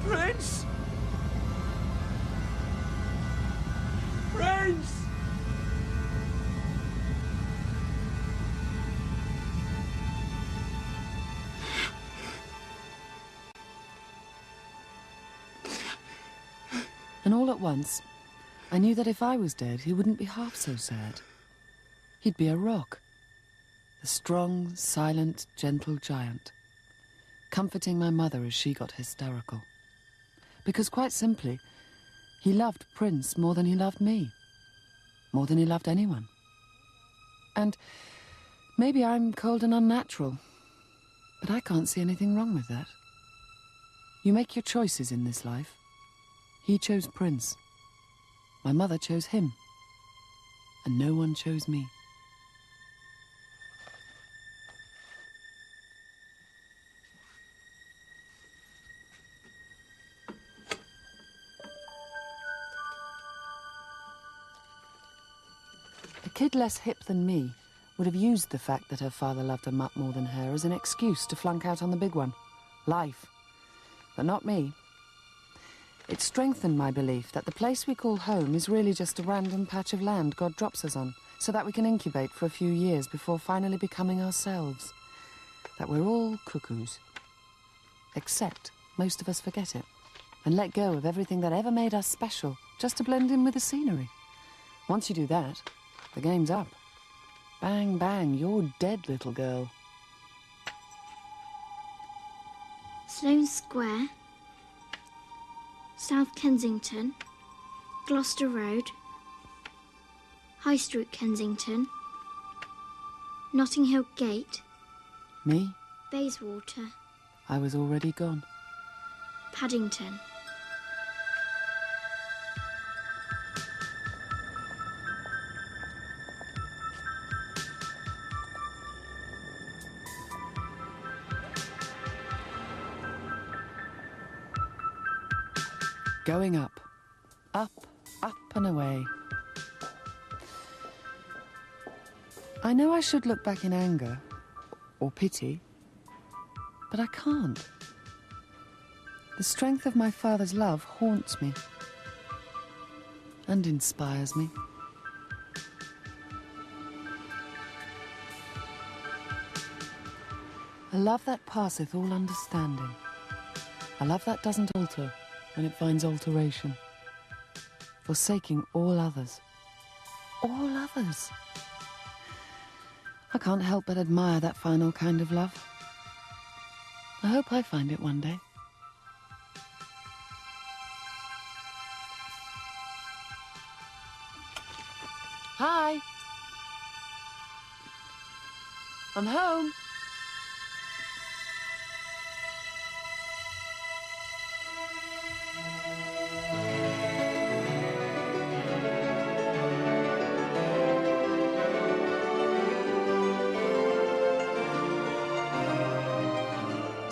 Prince! Prince! And all at once, I knew that if I was dead, he wouldn't be half so sad. He'd be a rock. The strong, silent, gentle giant, comforting my mother as she got hysterical. Because quite simply, he loved Prince more than he loved me. More than he loved anyone. And maybe I'm cold and unnatural, but I can't see anything wrong with that. You make your choices in this life. He chose Prince. My mother chose him. And no one chose me. A kid less hip than me would have used the fact that her father loved a mutt more than her as an excuse to flunk out on the big one. Life. But not me. It strengthened my belief that the place we call home is really just a random patch of land God drops us on, so that we can incubate for a few years before finally becoming ourselves. That we're all cuckoos. Except most of us forget it and let go of everything that ever made us special, just to blend in with the scenery. Once you do that, the game's up. Bang, bang, you're dead, little girl. Sloane Square, South Kensington, Gloucester Road, High Street, Kensington, Notting Hill Gate. Me? Bayswater, I was already gone. Paddington. Going up. Up, up and away. I know I should look back in anger or pity, but I can't. The strength of my father's love haunts me and inspires me. A love that passeth all understanding. A love that doesn't alter when it finds alteration, forsaking all others. All others. I can't help but admire that final kind of love. I hope I find it one day. Hi. I'm home.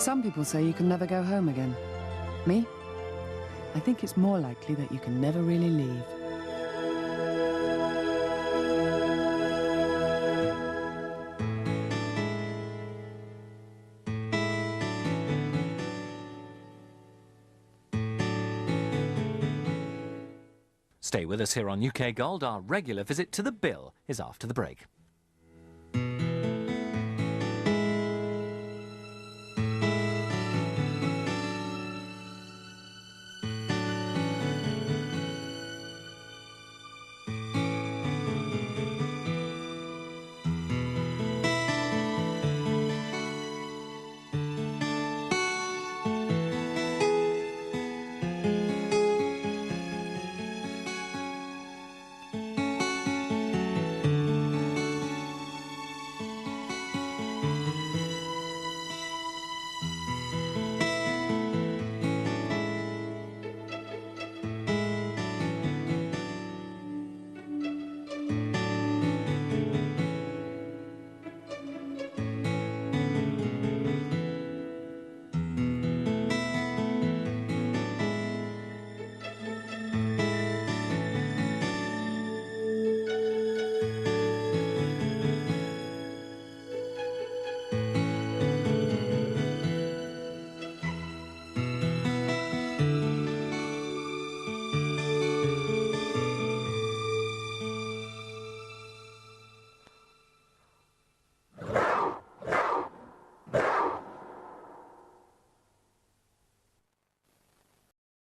Some people say you can never go home again. Me? I think it's more likely that you can never really leave. Stay with us here on UK Gold. Our regular visit to the Bill is after the break.